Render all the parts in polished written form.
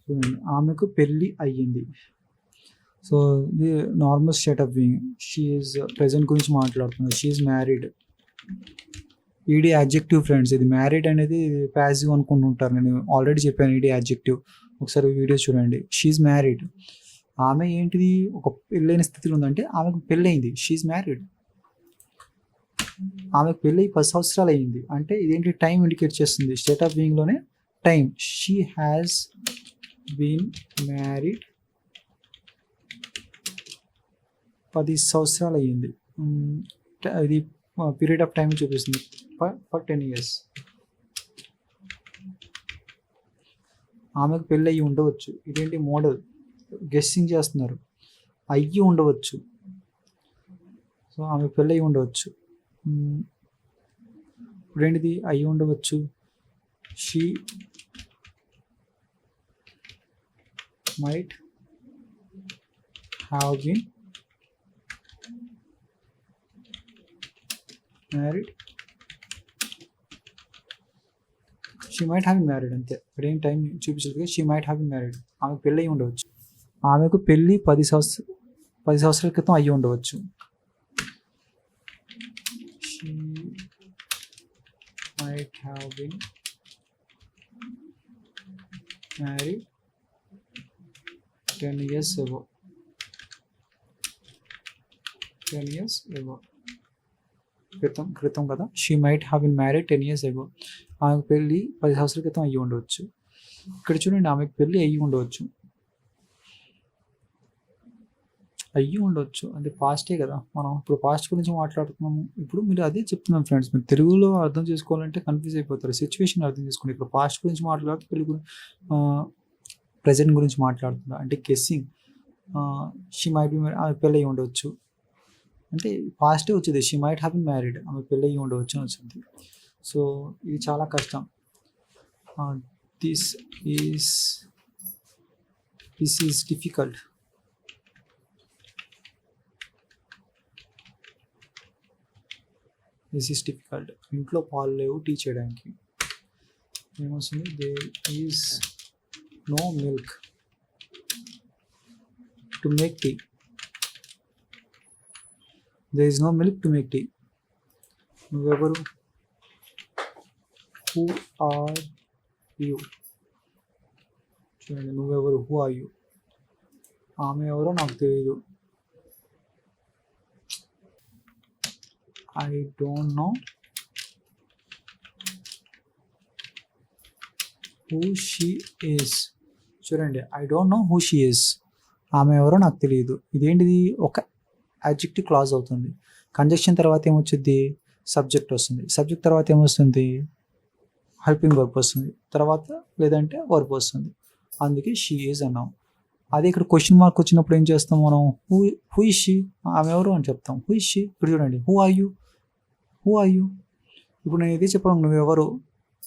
చూడండి, ఆమెకు పెళ్ళి అయ్యింది. సో ఇది normal state of being. She is present గురించి మాట్లాడుతున్నారు. She is married. ED adjective friends. ఇది మ్యారీడ్ అనేది ప్యాసివ్ అనుకుంటుంటారు. నేను ఆల్రెడీ చెప్పాను ఈడీ యాడ్జెక్టివ్. ఒకసారి వీడియో చూడండి. She is married. ఆమె ఏంటిది, ఒక పెళ్ళైన స్థితిలో ఉందంటే ఆమెకు పెళ్ళయింది. She is married. ఆమెకు పెళ్ళి 10 సంవత్సరాలు అయ్యింది అంటే ఇదేంటి, టైం ఇండికేట్ చేస్తుంది. స్టేట్ ఆఫ్ బీయింగ్లోనే time. She has been married 10 సంవత్సరాలు అయ్యింది. ఇది పీరియడ్ ఆఫ్ టైం చూపిస్తుంది. For 10 years. ఆమెకు పెళ్ళి అయ్యి ఉండవచ్చు. ఇదేంటి, మోడల్ గెస్సింగ్ చేస్తున్నారు. అయ్యి ఉండవచ్చు. సో ఆమెకు పెళ్ళి అయ్యి ఉండవచ్చు. ఇప్పుడేంటిది, అయ్యి ఉండవచ్చు. She might have been married. She might have been married అంతే. ఇక్కడ ఏం టైం చూపించదు. She might have been married. ఆమెకు పెళ్ళి అయ్యి ఉండవచ్చు. ఆమెకు పెళ్ళి 10 సంవత్సరాల క్రితం అయ్యి ఉండవచ్చు. She might have been married 10 years ago. 10 years ago. క్రితం కదా. She might have been married 10 years ago. ఆమెకు పెళ్ళి 10 సంవత్సరాల క్రితం అయ్యి ఉండవచ్చు. ఇక్కడ చూడండి, ఆమెకు పెళ్ళి అయ్యి ఉండవచ్చు. అయ్యి ఉండవచ్చు అంటే పాస్టే కదా. మనం ఇప్పుడు పాస్ట్ గురించి మాట్లాడుతున్నాము. ఇప్పుడు మీరు అదే చెప్తున్నాం ఫ్రెండ్స్. మీరు తెలుగులో అర్థం చేసుకోవాలంటే కన్ఫ్యూజ్ అయిపోతారు. సిచ్యువేషన్ అర్థం చేసుకోండి. ఇప్పుడు పాస్ట్ గురించి మాట్లాడుతూ పెళ్ళి ప్రజెంట్ గురించి మాట్లాడుతున్నారు అంటే గెస్సింగ్. షీ మైట్ బి ఆమె పెళ్ళి అయ్యి ఉండవచ్చు అంటే పాస్టే వచ్చింది. She might have been married. ఆమె పెళ్ళి అయ్యి ఉండవచ్చు అని వచ్చింది. సో ఇది చాలా కష్టం. This is difficult. ఇంట్లో పాలు లేవు టీ చేయడానికి. ఏమొస్తుంది, there is no milk to make tea. There is no milk to make tea. నువ్వెవరు, హూ ఆర్ యూ. చూడండి, నువ్వెవరు, హూ ఆర్ యూ. ఆమె ఎవరో నాకు తెలియదు. I don't know who she is. చూడండి, I don't know who she is. ఆమె ఎవరో నాకు తెలియదు. ఇదేంటిది, ఒక అడ్జెక్టివ్ క్లాజ్ అవుతుంది. కంజక్షన్ తర్వాత ఏమొచ్చింది, సబ్జెక్ట్ వస్తుంది. సబ్జెక్ట్ తర్వాత ఏమొస్తుంది, హెల్పింగ్ వర్బ్ వస్తుంది. తర్వాత లేదంటే వర్బ్ వస్తుంది. అందుకే షీ ఈజ్ అన్నాం. అదే ఇక్కడ క్వశ్చన్ మార్క్ వచ్చినప్పుడు ఏం చేస్తాం మనం, హూ ఇస్ షీ, ఆమె ఎవరు అని చెప్తాం. Who is she. ఇప్పుడు చూడండి, హూ ఆర్ యూ. ఇప్పుడు నేను ఇదే చెప్పడం, నువ్వెవరు,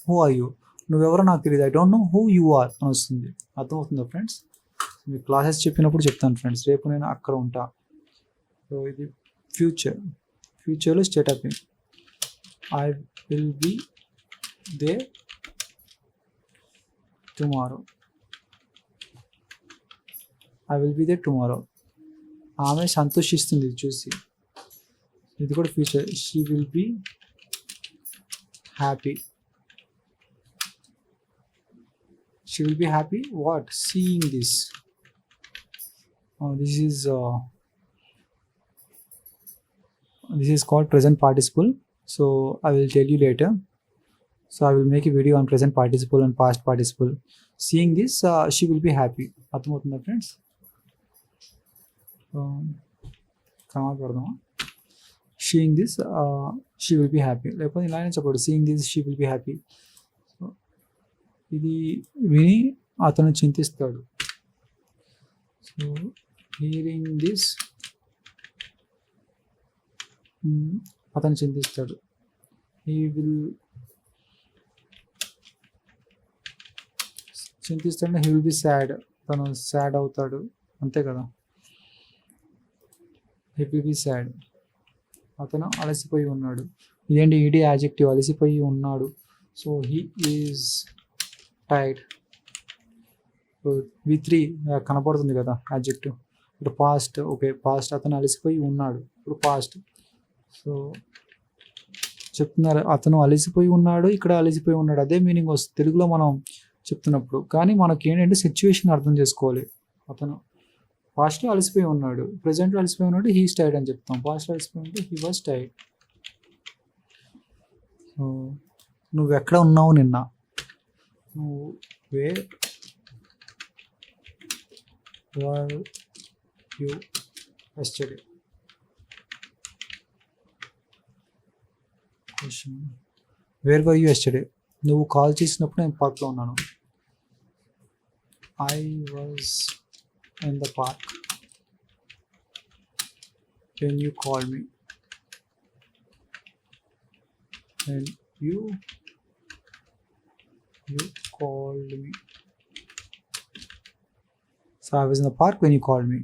హూ ఆర్ యూ. నువ్వెవరో నాకు తెలియదు, I don't know who you are అని వస్తుంది. అర్థమవుతుందా ఫ్రెండ్స్? మీ క్లాసెస్ చెప్పినప్పుడు చెప్తాను ఫ్రెండ్స్. రేపు నేను అక్కడ ఉంటా. సో ఇది ఫ్యూచర్లో state of being. I will be there tomorrow. ఆమె సంతోషిస్తుంది చూసి. ఇది కూడా future. She will be happy. What, seeing this. This is called present participle. So I will tell you later. So I will make a video on present participle and past participle. Seeing this, she will be happy. అర్థమవుతుందా friends? Seeing this, she will be happy. లేకపోతే ఇలానే చెప్పాడు, seeing this she will be happy. So ఇది విని అతను చింతిస్తాడు. So hearing this, అతను చింతిస్తాడు. he will be sad. తను sad అవుతాడు, అంతే కదా. he will be sad. అతను అలసిపోయి ఉన్నాడు. ఇదేంటి, ఈడీ యాడ్జెక్టివ్, అలసిపోయి ఉన్నాడు. So he is tired. V3 కనపడుతుంది కదా యాడ్జెక్టివ్. ఇప్పుడు పాస్ట్, ఓకే, పాస్ట్ అతను అలసిపోయి ఉన్నాడు. ఇప్పుడు పాస్ట్. సో చెప్తున్నారు అతను అలసిపోయి ఉన్నాడు, ఇక్కడ అలసిపోయి ఉన్నాడు, అదే మీనింగ్ వస్తుంది తెలుగులో మనం చెప్తున్నప్పుడు. కానీ మనకి ఏంటంటే సిచ్యువేషన్ అర్థం చేసుకోవాలి. అతను పాస్ట్లో అలసిపోయి ఉన్నాడు, ప్రజెంట్లో అలసిపోయి ఉన్నాడు, హీ స్టైడ్ అని చెప్తాం. పాస్ట్లో అలసిపోయి ఉంటే హీ వాజ్ టైర్డ్. సో నువ్వు ఎక్కడ ఉన్నావు నిన్న, నువ్వు where were you yesterday. Where were you yesterday, నువ్వు కాల్ చేసినప్పుడు నేను పార్క్లో ఉన్నాను. I was in the park when you called me. And you called me. So I was in the park when you called me.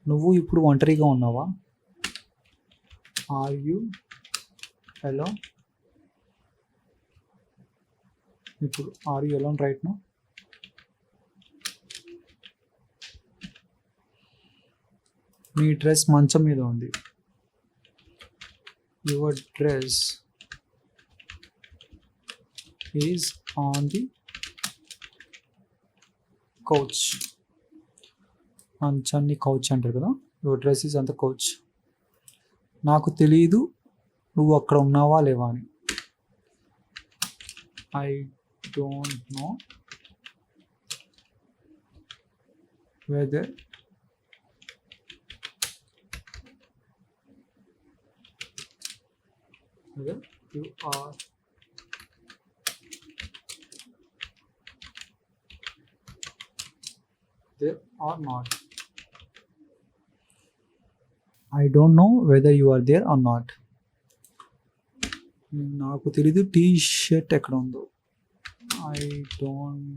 నువ్వు ఇప్పుడు ఒంటరిగా ఉన్నావా? Are you alone? ఇప్పుడు are you alone right now? నీ dress మంచం మీద ఉంది. Your dress is on the couch. మంచాన్ని కౌచ్ అంటారు కదా. Your dress is on the couch. నాకు తెలియదు నువ్వు అక్కడ ఉన్నావా లేవా అని. I don't know whether you are there or not. I don't know whether you are there or not. నాకు తెలీదు టీ షర్ట్ ఎక్కడ ఉందో. I don't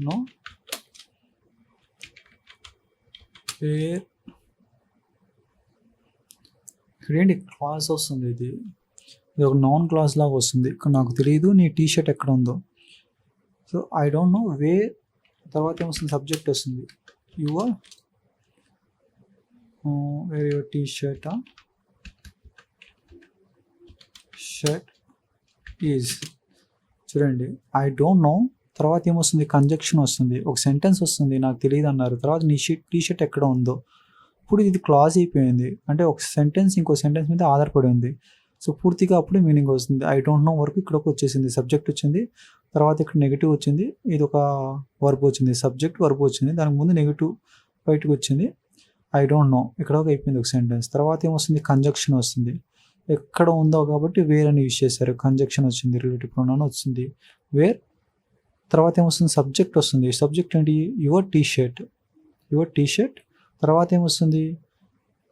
know wear. ఇక్కడ ఏంటి క్లాస్ వస్తుంది, ఇది ఒక నాన్ క్లాస్ లాగా వస్తుంది. ఇక్కడ నాకు తెలియదు నీ టీ షర్ట్ ఎక్కడ ఉందో. So I don't know where, తర్వాత ఏమొస్తుంది, సబ్జెక్ట్ వస్తుంది. Your where your T shirt shirt is. చూడండి, ఐ డోంట్ నో తర్వాత ఏమొస్తుంది, కంజక్షన్ వస్తుంది, ఒక సెంటెన్స్ వస్తుంది, నాకు తెలియదు అన్నారు. తర్వాత నీ టీ షర్ట్ ఎక్కడ ఉందో. ఇప్పుడు ఇది క్లాజ్ అయిపోయింది, అంటే ఒక సెంటెన్స్ ఇంకో సెంటెన్స్ మీద ఆధారపడి ఉంది. సో పూర్తిగా అప్పుడే మీనింగ్ వస్తుంది. ఐ డోంట్ నో వరకు ఇక్కడికి వచ్చేసింది, సబ్జెక్ట్ వచ్చింది, తర్వాత ఇక్కడ నెగిటివ్ వచ్చింది, ఇది ఒక వర్బ్ వచ్చింది, సబ్జెక్ట్ వర్బ్ వచ్చింది, దానికి ముందు నెగిటివ్ బయటకు వచ్చింది. ఐ డోంట్ నో ఇక్కడ ఒక అయిపోయింది ఒక సెంటెన్స్. తర్వాత ఏమొస్తుంది, కంజక్షన్ వస్తుంది. ఎక్కడ ఉందో కాబట్టి వేర్ అని యూజ్ చేశారు, కంజక్షన్ వచ్చింది, రిలేటివ్ ప్రొనౌన్ వచ్చింది వేర్. తర్వాత ఏమొస్తుంది, సబ్జెక్ట్ వస్తుంది. సబ్జెక్ట్ ఏంటి, your T shirt. Your T shirt. తర్వాత ఏమొస్తుంది,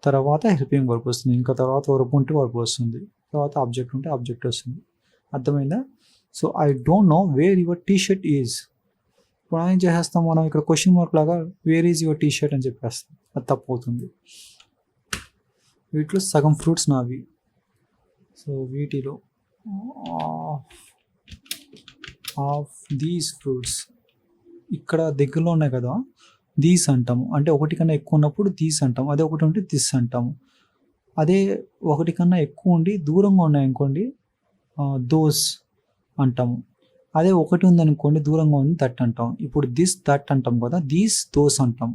తర్వాత హెల్పింగ్ వర్బ్ వస్తుంది, ఇంకా తర్వాత వర్బ్ ఉంటే వర్బ్ వస్తుంది, తర్వాత ఆబ్జెక్ట్ ఉంటే ఆబ్జెక్ట్ వస్తుంది. అర్థమైందా? So I don't know wear your T shirt is. ఇప్పుడు ఏం చేసేస్తాం మనం, ఇక్కడ క్వశ్చన్ మార్క్ లాగా where is your T shirt అని చెప్పేస్తాం, అది తప్పు అవుతుంది. వీటిలో సగం ఫ్రూట్స్ నావి. సో వీటిలో ఆఫ్ దీస్ ఫ్రూట్స్, ఇక్కడ దగ్గరలో ఉన్నాయి కదా, దీస్ అంటాము. అంటే ఒకటి కన్నా ఎక్కువ ఉన్నప్పుడు దీస్ అంటాము, అదే ఒకటి ఉంటే దిస్ అంటాము. అదే ఒకటి కన్నా ఎక్కువ ఉండి దూరంగా ఉన్నాయనుకోండి దోస్ అంటాము. అదే ఒకటి ఉందనుకోండి దూరంగా ఉంది దట్ అంటాం. ఇప్పుడు దిస్ దట్ అంటాం కదా, దీస్ దోస్ అంటాం.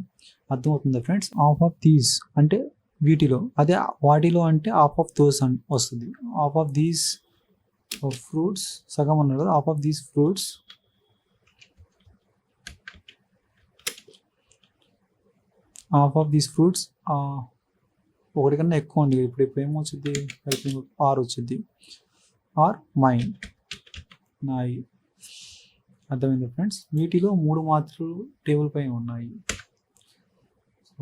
అర్థమవుతుందా ఫ్రెండ్స్? ఆఫ్ ఆఫ్ దీస్ అంటే వీటిలో, అదే వాటిలో అంటే ఆఫ్ ఆఫ్ దోస్ వస్తుంది. ఆఫ్ ఆఫ్ దీస్ ఫ్రూట్స్ సగం అన్నారు కదా, ఆఫ్ ఆఫ్ దీస్ ఫ్రూట్స్ ఒకటి కన్నా ఎక్కువ ఉంది. ఇప్పుడు ఏమొచ్చింది, హెల్పింగ్ ఆర్ వచ్చింది, ఆర్ మైన్, నాయి. అర్థమైంది ఫ్రెండ్స్? వీటిలో 3 మాత్రలు టేబుల్ పై ఉన్నాయి. సో